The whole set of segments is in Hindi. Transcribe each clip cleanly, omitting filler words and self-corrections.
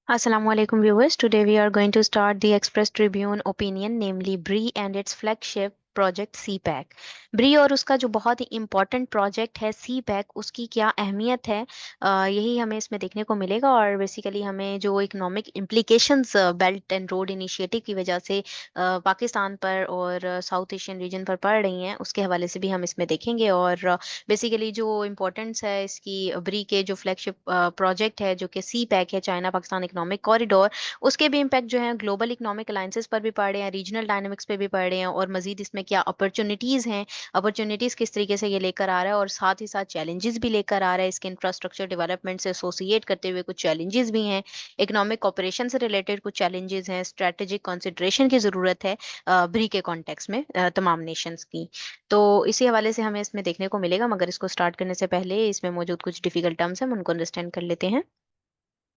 Assalamualaikum viewers. Today we are going to start the Express Tribune opinion, namely BRI and its flagship project CPEC. BRI और उसका जो बहुत ही इम्पोर्टेंट प्रोजेक्ट है सी पैक, उसकी क्या अहमियत है, यही हमें इसमें देखने को मिलेगा। और बेसिकली हमें जो economic implications belt and road initiative की वजह से पाकिस्तान पर और साउथ एशियन रीजन पर पड़ रही हैं, उसके हवाले से भी हम इसमें देखेंगे। और बेसिकली जो इम्पोर्टेंस है इसकी, ब्री के जो फ्लैगशिप प्रोजेक्ट है जो कि सी पैक है, चाइना पाकिस्तान इकोनॉमिक कॉरिडोर, उसके भी इम्पैक्ट जो है ग्लोबल इकोनॉमिक अलायंसेस पर भी पड़ रहे हैं, रीजनल डायनामिक्स पे भी पड़ रहे हैं, और मजीद इसमें क्या अपॉर्चुनिटीज हैं, अपॉर्चुनिटीज किस तरीके से ये लेकर आ रहा है, और साथ ही साथ चैलेंजेस भी लेकर आ रहा है। इसके इंफ्रास्ट्रक्चर डेवलपमेंट से एसोसिएट करते हुए कुछ चैलेंजेस भी हैं, इकोनॉमिक कॉपरेशन से रिलेटेड कुछ चैलेंजेस हैं, स्ट्रेटेजिक कंसिडरेशन की जरूरत है ब्री के कॉन्टेक्स्ट में तमाम नेशंस की। तो इसी हवाले से हमें इसमें देखने को मिलेगा, मगर इसको स्टार्ट करने से पहले इसमें मौजूद कुछ डिफिकल्ट टर्म्स हैं, हम उनको अंडरस्टैंड कर लेते हैं।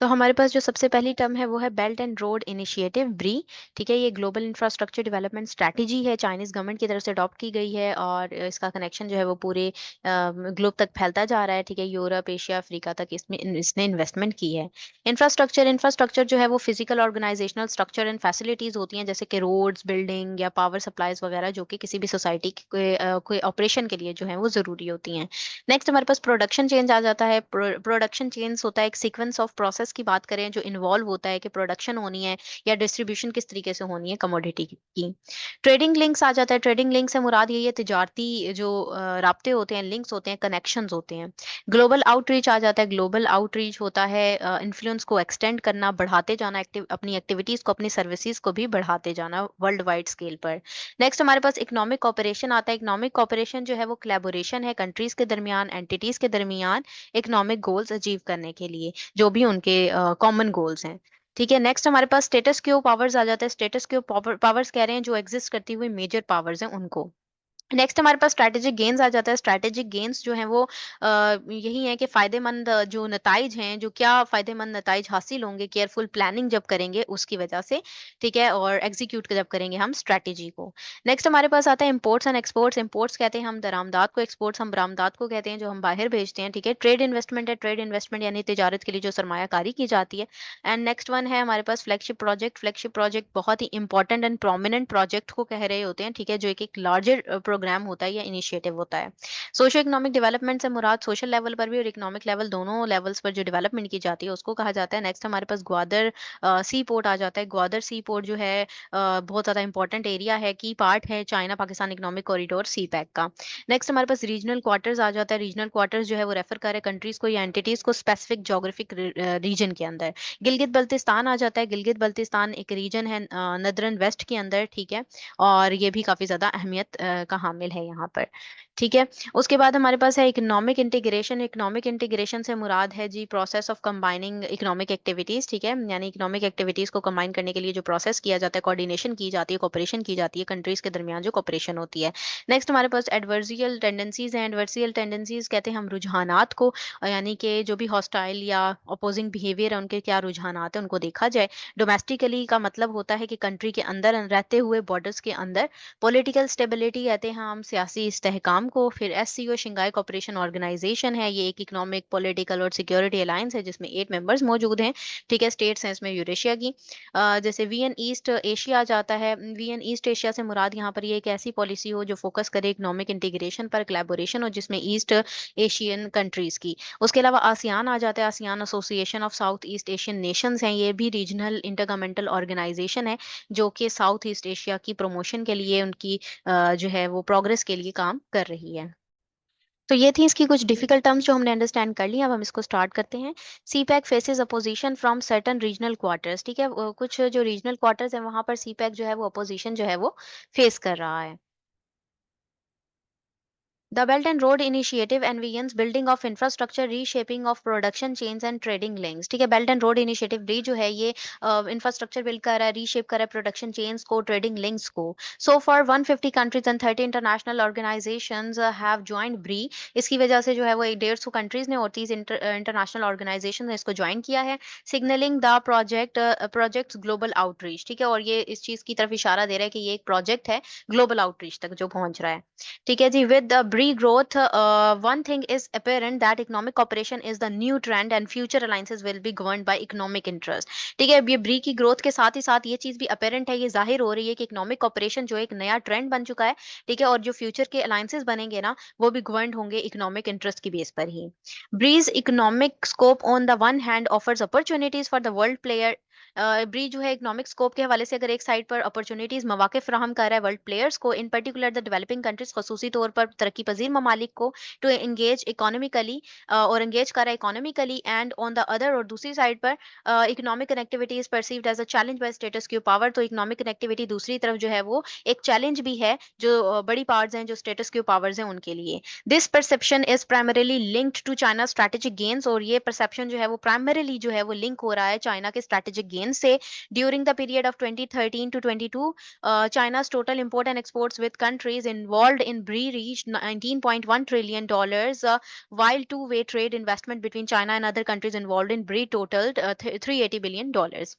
तो हमारे पास जो सबसे पहली टर्म है वो है बेल्ट एंड रोड इनिशिएटिव ब्री। ठीक है, ये ग्लोबल इंफ्रास्ट्रक्चर डेवलपमेंट स्ट्रैटेजी है, चाइनीज गवर्नमेंट की तरफ से अडॉप्ट की गई है, और इसका कनेक्शन जो है वो पूरे ग्लोब तक फैलता जा रहा है। ठीक है, यूरोप एशिया अफ्रीका तक इसमें इसने इन्वेस्टमेंट की है। इंफ्रास्ट्रक्चर इंफ्रास्ट्रक्चर जो है वो physical organisational structure and facilities होती हैं, जैसे कि रोड्स, बिल्डिंग या पावर सप्लाईज वगैरह, जो कि किसी भी सोसाइटी के कोई ऑपरेशन के लिए जो है वो जरूरी होती हैं। नेक्स्ट हमारे पास प्रोडक्शन चेंज आ जाता है। प्रोडक्शन चेंज होता है एक सीक्वेंस ऑफ प्रोसेस की बात करें जो इन्वॉल्व होता है कि प्रोडक्शन होनी है या डिस्ट्रीब्यूशन किस तरीके से होनी है कमोडिटी की। ट्रेडिंग लिंक्स आ जाता है। ट्रेडिंग लिंक से मुराद यही है तिजारती जो राब्ते होते हैं, लिंक्स होते हैं, कनेक्शंस होते हैं। ग्लोबल आउटरीच आ जाता है। ग्लोबल आउटरीच होता है इन्फ्लुएंस को एक्सटेंड करना, बढ़ाते जाना, अपनी एक्टिविटीज को, अपनी सर्विसेज को भी बढ़ाते जाना वर्ल्ड वाइड स्केल पर। नेक्स्ट हमारे पास इकोनॉमिक कॉपरेशन आता है। इकोनॉमिक कॉपरेशन जो है वो कोलैबोरेशन है कंट्रीज के दरमियान, एंटिटीज के दरमियान, इकोनॉमिक गोल्स अचीव करने के लिए, जो भी उनके कॉमन गोल्स हैं। ठीक है, नेक्स्ट हमारे पास स्टेटस क्यू पावर्स आ जाता है। स्टेटस क्यू पावर्स कह रहे हैं जो एग्जिस्ट करती हुई मेजर पावर्स हैं उनको। नेक्स्ट हमारे पास स्ट्रैटेजिक गेन्स आ जाता है। स्ट्रैटेजिक गेन्स जो हैं वो यही है कि फायदेमंद जो नताइज हैं, जो क्या फायदेमंद नताइज हासिल होंगे केयरफुल प्लानिंग जब करेंगे उसकी वजह से। ठीक है, और एग्जीक्यूट जब करेंगे हम स्ट्रैटेजी को। नेक्स्ट हमारे पास आता है इंपोर्ट्स एंड एक्सपोर्ट्स। इंपोर्ट्स कहते हैं हम दरामदात को, एक्सपोर्ट्स हम बरामदात को कहते हैं जो हम बाहर भेजते हैं। ठीक है, ट्रेड इन्वेस्टमेंट है। ट्रेड इन्वेस्टमेंट यानी तिजारत के लिए जो सरमायाकारी की जाती है। एंड नेक्स्ट वन है हमारे पास फ्लैगशिप प्रोजेक्ट। फ्लैगशिप प्रोजेक्ट बहुत ही इंपॉर्टेंट एंड प्रोमिनेंट प्रोजेक्ट को कह रहे होते हैं। ठीक है, जो एक लार्जर प्रोग्राम होता है या इनिशिएटिव होता है। सोशो इकोनॉमिक डेवलपमेंट से मुराद सोशल लेवल पर भी और इकोनॉमिक लेवल, दोनों लेवल्स पर जो डेवलपमेंट की जाती है उसको कहा जाता है। नेक्स्ट हमारे पास ग्वादर सी पोर्ट आ जाता है। ग्वादर सी पोर्ट जो है बहुत ज्यादा इंपॉर्टेंट एरिया है, की पार्ट है चाइना पाकिस्तान इकोनॉमिक कॉरिडोर सी पैक का। नेक्स्ट हमारे पास रीजनल क्वार्टर्स आ जाता है। रीजनल क्वार्टर्स जो है वो रेफर करे कंट्रीज को या एंटिटीज को स्पेसिफिक जोग्राफिक रीजन के अंदर। गिलगित बल्तिस्तान आ जाता है। गिलगित बल्तिस्तान एक रीजन है नदरन वेस्ट के अंदर। ठीक है, और ये भी काफी ज्यादा अहमियत का हामिल है यहाँ पर। ठीक है, उसके बाद हमारे पास है इकोनॉमिक इंटीग्रेशन। इकोनॉमिक इंटीग्रेशन से मुराद है जी process of combining economic activities. ठीक है, यानी इकोनॉमिक एक्टिविटीज को कंबाइन करने के लिए जो प्रोसेस किया जाता है, कोऑर्डिनेशन की जाती है, कोऑपरेशन की जाती है कंट्रीज के दरमियान, जो कोऑपरेशन होती है। नेक्स्ट हमारे पास एडवर्सियल टेंडेंसीज हैं। एडवर्सियल टेंडेंसीज कहते हैं हम रुझानात को, यानी कि जो भी हॉस्टाइल या अपोजिंग बिहेवियर है उनके क्या रुझानात है उनको देखा जाए। डोमेस्टिकली का मतलब होता है कि कंट्री के अंदर रहते हुए बॉर्डर्स के अंदर। पॉलिटिकल स्टेबिलिटी कहते हैं हम सियासी इस्तेहकाम को। फिर एससीओ शंघाई कोऑपरेशन ऑर्गेनाइजेशन है, ये एक इकोनॉमिक पॉलिटिकल और सिक्योरिटी अलायंस है जिसमें 8 मेंबर्स मौजूद हैं। ठीक है, स्टेट्स हैं इसमें यूरेशिया की। जैसे वीएन ईस्ट एशिया आ जाता है। वीएन ईस्ट एशिया से मुराद यहाँ पर ये एक ऐसी पॉलिसी हो जो फोकस करे इकोनॉमिक इंटीग्रेशन पर, कोलैबोरेशन हो जिसमें ईस्ट एशियन कंट्रीज की। उसके अलावा आसियान आ जाता है। ASEAN association of south east Asian Nations हैं, ये भी रीजनल इंटरगवर्नमेंटल ऑर्गेनाइजेशन है जो कि साउथ ईस्ट एशिया की प्रमोशन के लिए, उनकी जो है वो प्रोग्रेस के लिए काम कर रही है। तो ये थी इसकी कुछ डिफिकल्ट टर्म्स जो हमने अंडरस्टैंड कर ली। अब हम इसको स्टार्ट करते हैं। CPEC faces opposition from certain regional quarters. ठीक है, कुछ जो रीजनल क्वार्टर्स हैं वहां पर सीपैक जो है वो अपोजिशन जो है वो फेस कर रहा है। The Belt and Road Initiative envisions building of infrastructure, reshaping of production chains and trading links। ठीक है, बेल्ट एंड रोड इनिशिएटिव ब्री जो है ये इंफ्रास्ट्रक्चर बिल्ड कर रहा है, रीशेप कर रहा है प्रोडक्शन चेन्स को, ट्रेडिंग लिंक्स को। So for 150 countries and 30 international organisations have joined BRI. इसकी वजह से जो है वो 150 कंट्रीज ने और 30 इंटरनेशनल ऑर्गेनाइजेशन ने इसको ज्वाइन किया है। Signalling the project global outreach. ठीक है, और ये इस चीज की तरफ इशारा दे रहा है कि ये एक प्रोजेक्ट है ग्लोबल आउटरीच तक जो पहुंच रहा है। ठीक है जी, with the Bree growth, one thing is apparent that economic cooperation is the new trend and future alliances will be governed by economic interest. ठीक है, अब ये ब्री की ग्रोथ के साथ ही साथ ये चीज भी अपेरेंट है, ये जाहिर हो रही है कि इकोनॉमिक कॉपरेशन जो एक नया ट्रेंड बन चुका है, ठीक है, और जो फ्यूचर के अलायंसेस बनेंगे ना, वो भी गवर्नड होंगे इकोनॉमिक इंटरेस्ट की बेस पर ही। BRI's economic scope on the one hand offers opportunities for the world player. BRI जो है इकोनॉमिक स्कोप के हवाले से अगर एक साइड पर अपॉर्चुनिटीज मौके फराहम कर रहा है वर्ल्ड प्लेयर्स को, in particular the developing countries, खसूसी तौर पर तरक्की पजीर ममालिक को, टू एंगेज इकोनॉमिकली, और एंगेज कर रहा है economically, and on the other, और दूसरी साइड पर economic connectivity is perceived as a challenge by status quo power. तो इकोनॉमिक कनेक्टिविटी दूसरी तरफ जो है वो एक चैलेंज भी है, जो बड़ी पावर्स हैं, जो स्टेटस क्यू पावर्स हैं उनके लिए। This perception is primarily linked to China strategic gains, और ये परसेप्शन जो है वो प्राइमरीली जो है वो लिंक हो रहा है चाइना के स्ट्रेटेजिक गेन से। During the period of 2013 to 22, China's total import and exports with countries involved in BRI reached $19.1 trillion, while two-way trade investment between China and other countries involved in BRI totaled $380 billion dollars।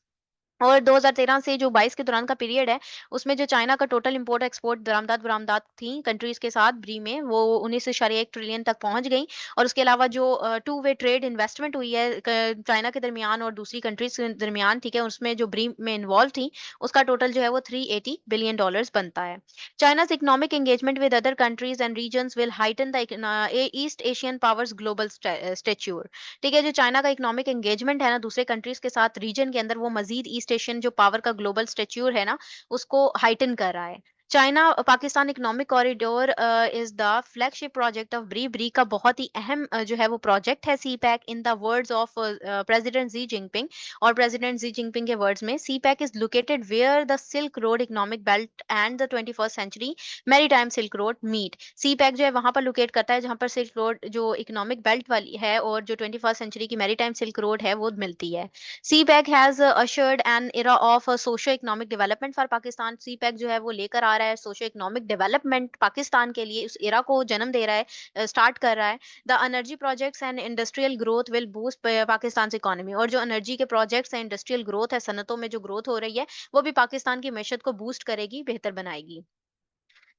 और 2013 से जो 22 के दौरान का पीरियड है, उसमें जो चाइना का टोटल इंपोर्ट एक्सपोर्ट दरामदात बरामदात थी कंट्रीज के साथ ब्री में, वो 19.1 ट्रिलियन तक पहुंच गई। और उसके अलावा जो टू वे ट्रेड इन्वेस्टमेंट हुई है चाइना के दरमियान और दूसरी कंट्रीज के दरमियान, ठीक है, उसमें जो ब्री में इन्वॉल्व थी, उसका टोटल जो है वो $380 बिलियन बनता है। China's economic engagement with other countries and regions will heighten the East Asian powers global stature. ठीक है, जो चाइना का इकोनॉमिक एंगेजमेंट है ना दूसरे कंट्रीज के साथ रीजन के अंदर, वो मजीद ईस्ट एशियन जो पावर का ग्लोबल स्टेच्यूर है ना, उसको हाइटन कर रहा है। China Pakistan economic corridor is the flagship project of BRI. BRI का बहुत ही अहम जो है वो प्रोजेक्ट है CPEC, in the words of president Xi Jinping. और प्रेसिडेंट जी जिनपिंग के वर्ड्स में, CPEC is located where the silk road economic belt and the 21st century maritime silk road meet. CPEC जो है वहां पर लोकेट करता है जहां पर सिल्क रोड जो इकोनॉमिक बेल्ट वाली है और जो 21st सेंचुरी की मैरीटाइम सिल्क रोड है वो मिलती है। CPEC has ushered an era of socio economic development for Pakistan. CPEC जो है वो लेकर आ रहा है सोशो इकोनॉमिक डेवलपमेंट पाकिस्तान के लिए, उस एरा को जन्म दे रहा है, स्टार्ट कर रहा है। The energy projects and industrial growth will boost Pakistan economy. और जो एनर्जी के प्रोजेक्ट्स हैं, इंडस्ट्रियल ग्रोथ है, सनतों में जो ग्रोथ हो रही है, वो भी पाकिस्तान की मैशत को बूस्ट करेगी, बेहतर बनाएगी।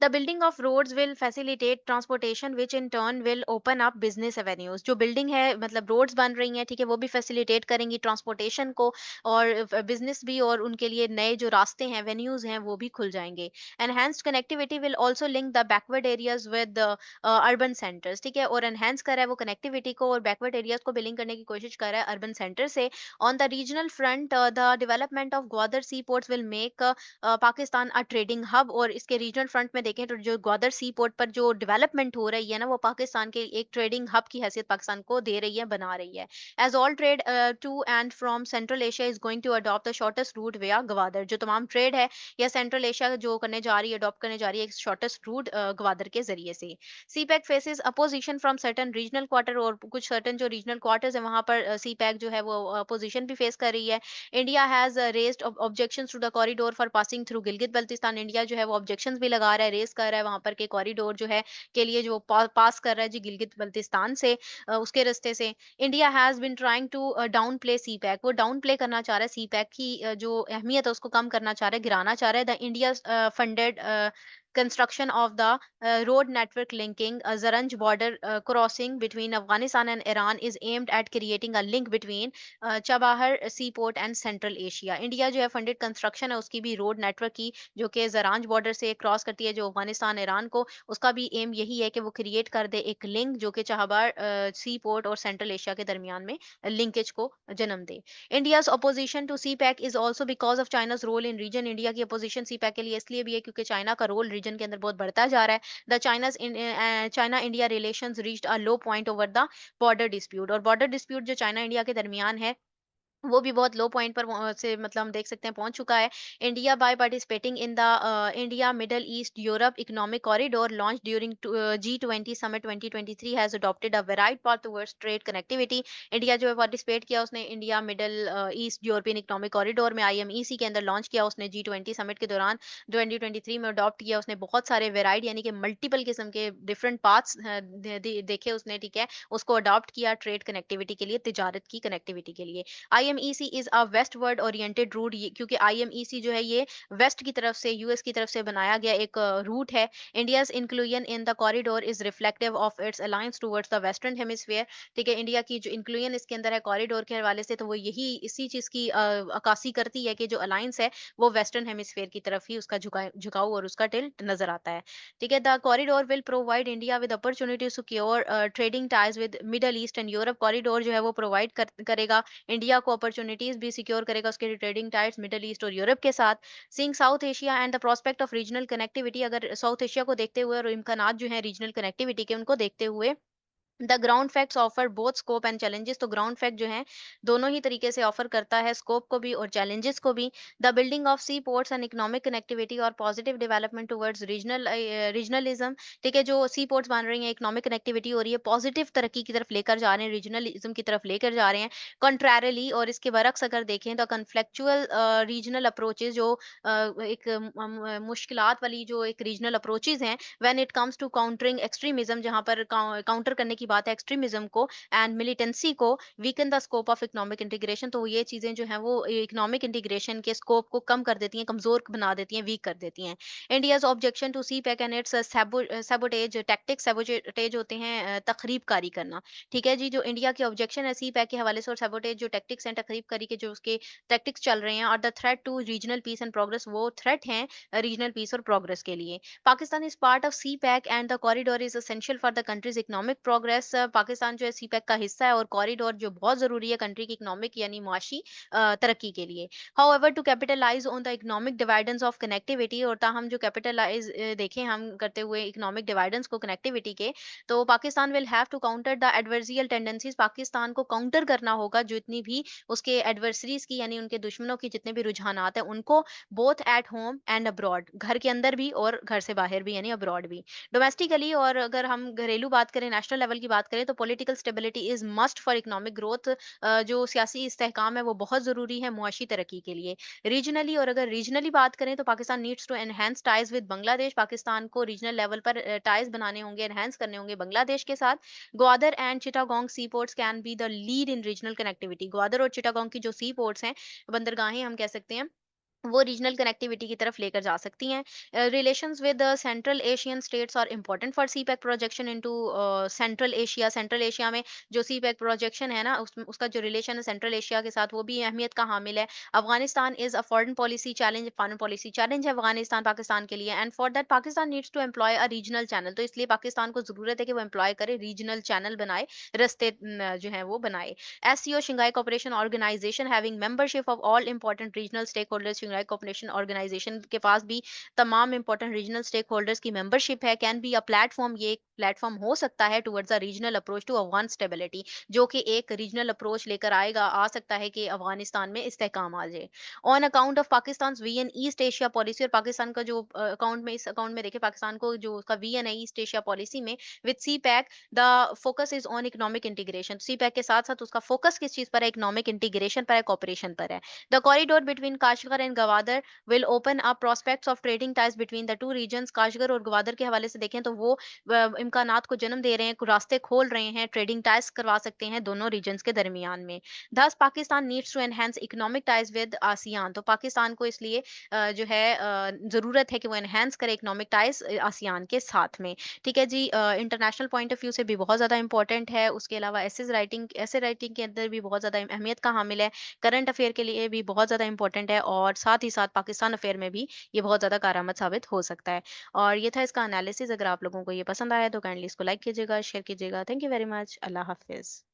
The building of roads will facilitate transportation, which in turn will open up business avenues। जो बिल्डिंग है मतलब रोड्स बन रही हैं, ठीक है, वो भी फैसिलिटेट करेंगी ट्रांसपोर्टेशन को और बिजनेस भी, और उनके लिए नए जो रास्ते हैं, वेन्यूज हैं, वो भी खुल जाएंगे। Enhanced connectivity will also link the backward areas with urban centres. ठीक है, और एनहेंस कर रहा है वो कनेक्टिविटी को, और बैकवर्ड एरियाज को भी लिंक करने की कोशिश कर रहा है अर्बन सेंटर से। On the regional front, the development of Gwadar sea ports will make Pakistan a trading hub. और इसके रीजनल फ्रंट में देखें तो जो ग्वादर सी पोर्ट पर जो डेवलपमेंट हो रही है ना, वो पाकिस्तान के एक ट्रेडिंग हब की हैसियत पाकिस्तान को दे रही है, बना रही है। As all trade to and from Central Asia is going to adopt the shortest route via Gwadar. जो तमाम ट्रेड है या सेंट्रल एशिया जो करने जा रही है, अडॉप्ट करने जा रही है, शॉर्टेस्ट रूट ग्वादर के जरिए से। CPEC faces opposition from certain regional quarter, और कुछ सर्टन जो रीजनल क्वार्टर्स है वहां पर सीपैक जो है वो अपोजिशन भी फेस कर रही है। India has raised objections to the corridor for passing through Gilgit Baltistan. India जो है वो ऑब्जेक्शंस भी लगा रहा है, रेस कर रहा है वहां पर के कॉरिडोर जो है के लिए जो पास कर रहा है जी गिलगित बल्तिस्तान से, उसके रास्ते से। India has been trying to downplay CPEC. वो डाउन प्ले करना चाह रहा है सी पैक की जो अहमियत है उसको कम करना चाह रहा है, गिराना चाह रहा है। The India funded construction of the road network linking a Zaranj border crossing between Afghanistan and Iran is aimed at creating a link between Chabahar seaport and Central Asia। India जो है फंडेड कंस्ट्रक्शन है उसकी भी रोड नेटवर्क की, जो कि जरांज बॉर्डर से क्रॉस करती है जो अफगानिस्तान ईरान को, उसका भी एम यही है कि वो क्रिएट कर दे एक लिंक जो कि चाहबार सी पोर्ट और सेंट्रल एशिया के दरमियान में लिंकेज को जन्म दे। India's opposition to CPEC is also because of China's role in region. India की अपोजिशन सी पैक के लिए इसलिए भी है क्योंकि चाइना का रोल रीजन के अंदर बहुत बढ़ता जा रहा है। The China India relations reached a low point over the border dispute. और बॉर्डर डिस्प्यूट जो चाइना इंडिया के दरमियान है वो भी बहुत लो पॉइंट पर से मतलब हम देख सकते हैं पहुंच चुका है। India by participating in the India middle east Europe economic corridor launch during G20 summit 2023 has adopted a varied path towards trade connectivity. India जो है पार्टिसिपेट किया उसने India middle east European economic corridor में, IMEC के अंदर लॉन्च किया उसने G20 समिट के दौरान 2023 में अडॉप्ट किया उसने बहुत सारे वेराइड यानी कि मल्टीपल किस्म के डिफरेंट पाथ्स देखे उसने, ठीक है, उसको अडॉप्ट किया ट्रेड कनेक्टिविटी के लिए, तिजारत की कनेक्टिविटी के लिए। IMEC is a westward oriented route, क्योंकि आईएमईसी जो है ये वेस्ट की तरफ से, यूएस की तरफ से बनाया गया एक रूट है। India's inclusion in the corridor is reflective of its alliance towards the western hemisphere. ठीक है, इंडिया की जो इंक्लूजन इसके अंदर है कॉरिडोर के हवाले से, तो वो यही इसी चीज की अक्कासी करती है कि जो अलायंस है वो वेस्टर्न हेमिस्फीयर की तरफ ही उसका झुकाव और उसका टिल्ट नजर आता है। ठीक है, the corridor will provide India with opportunity to secure trading ties with Middle East and Europe. Corridor जो है वो प्रोवाइड करेगा इंडिया को अपॉर्चुनिटीज भी सिक्योर करेगा उसके ट्रेडिंग टाइज मिडल ईस्ट और यूरोप के साथ। Seeing south Asia and the prospect of regional connectivity, अगर साउथ एशिया को देखते हुए और इम्कानात जो है रीजनल कनेक्टिविटी के उनको देखते हुए, the ground facts offer both scope and challenges. तो ग्राउंड फैक्ट जो है दोनों ही तरीके से ऑफर करता है, स्कोप को भी और चैलेंजेस को भी। The building of sea ports and economic connectivity और पॉजिटिव डेवलपमेंट टुवर्ड्स रीजनलिज्म। ठीक है, जो सी पोर्ट्स बन रही हैं, इकोनॉमिक कनेक्टिविटी हो रही है, पॉजिटिव तरक्की की तरफ लेकर जा रहे हैं, रीजनलिज्म की तरफ लेकर जा रहे हैं। कंट्रैरिली और इसके बरक्स अगर देखें तो कन्फ्लेक्चुअल रीजनल अप्रोचेज जो एक मुश्किलात वाली जो एक रीजनल अप्रोचेज हैं, when it comes to countering extremism, जहां पर काउंटर करने की बात है एक्सट्रीमिज्म को एंड मिलिटेंसी को, weaken the scope of economic integration. तो ये चीजें जो हैं वो इकोनॉमिक इंटीग्रेशन के स्कोप को कम कर देती हैं, कमजोर बना देती हैं, वीक कर देती हैं। India's objection to CPEC and its sabotage tactics, sabotage होते हैं तखरीबकारी करना। ठीक है जी, जो इंडिया के ऑब्जेक्शन है सी पैक के हवाले से और सैबोटेज जो टैक्टिक्स हैं, तखरीबकारी के जो उसके टैक्टिक्स चल रहे हैं, और the threat to regional peace and progress, वो थ्रेट हैं रीजनल पीस और प्रोग्रेस के लिए। Pakistan is part of CPEC and the corridor is essential for the country's economic progress. Pakistan जो है CPEC का हिस्सा है और कॉरिडोर जो बहुत जरूरी है कंट्री की इकोनॉमिक यानी मुआशी तरक्की के लिए। However to capitalise on the economic dividends of connectivity, और ताहम जो कैपिटलाइज देखें हम करते हुए इकोनॉमिक डिवाइडेंस को कनेक्टिविटी के, तो Pakistan will have to counter the adversarial tendencies. Pakistan को काउंटर करना होगा जितनी भी उसके एडवर्सरीज की यानी उनके दुश्मनों की जितने भी रुझानात हैं उनको, both at home and abroad, घर के अंदर भी और घर से बाहर भी यानी अब्रॉड भी। डोमेस्टिकली और अगर हम घरेलू बात करें, नेशनल लेवल की बात करें, तो political stability is must for economic growth. जो सियासी इस्तेहकाम है वो बहुत ज़रूरी है मुआशी तरक्की के लिए। रीजनली और अगर रीजनली बात करें तो Pakistan needs to enhance ties with Bangladesh. Pakistan को रीजनल लेवल पर टाइज बनाने होंगे, एनहेंस करने होंगे बांग्लादेश के साथ। Gwadar and Chittagong sea ports can be the lead in regional connectivity. Gwadar और चिटागोंग की जो सी पोर्ट्स हैं, बंदरगाहें हम कह सकते हैं, वो रीजनल कनेक्टिविटी की तरफ लेकर जा सकती हैं। Relations with Central Asian states are important for CPEC projection into Central Asia. Central Asia में जो सीपैक प्रोजेक्शन है ना, उसका जो रिलेशन है सेंट्रल एशिया के साथ वो भी अहमियत का हामिल है। Afghanistan is a foreign policy challenge, foreign policy challenge है अफगानिस्तान पाकिस्तान के लिए, and for that Pakistan needs to employ a regional channel. तो इसलिए पाकिस्तान को जरूरत है कि वो एम्प्लॉय करे, रीजनल चैनल बनाए, रस्ते जो है वो बनाए। SCO Shanghai Cooperation Organization having membership of all important regional stakeholders, Shanghai Cooperation Organization के पास भी तमाम important regional stakeholders की membership है, can be a platform, ये एक प्लेटफॉर्म हो सकता है towards a regional approach to Afghan stability, जो कि एक रीजनल अप्रोच लेकर आएगा, आ सकता है कि अफगानिस्तान में इस्तेहकाम आ जाए। On account of Pakistan vision East Asia policy, और पाकिस्तान का जो अकाउंट में, इस अकाउंट में देखे पाकिस्तान को जो उसका वीएन है ईस्ट एशिया पॉलिसी में with CPEC, the focus is on economic integration. CPEC के साथ साथ उसका फोकस किस चीज पर है, इकोनॉमिक इंटीग्रेशन पर है, कॉपरेशन पर है। The corridor between Kashgar and Gwadar will open up prospects of trading ties between the two reasons. Kashgar और गवादर के हवाले से देखें तो वो इम्कानात को जन्म दे रहे हैं, रास्ते खोल रहे हैं, ट्रेडिंग टाइज करवा सकते हैं दोनों रीजन्स के दरमियान में। Thus Pakistan needs to enhance economic ties with ASEAN. तो पाकिस्तान को इसलिए जो है जरूरत है कि वो एनहेंस करे इकोनॉमिक टाइज आसियान के साथ में। ठीक है जी, इंटरनेशनल पॉइंट ऑफ व्यू से भी बहुत ज़्यादा इंपॉर्टेंट है। उसके अलावा ऐसे राइटिंग के अंदर भी बहुत ज़्यादा अहमियत का हामिल है। करंट अफेयर के लिए भी बहुत ज़्यादा इंपॉर्टेंट है, और साथ ही साथ पाकिस्तान अफेयर में भी ये बहुत ज़्यादा कारआमद साबित हो सकता है। और ये था इसका एनालिसिस। अगर आप लोगों को ये पसंद आया तो काइंडली इसको लाइक कीजिएगा, शेयर कीजिएगा। Thank you very much. अल्लाह हाफिज़।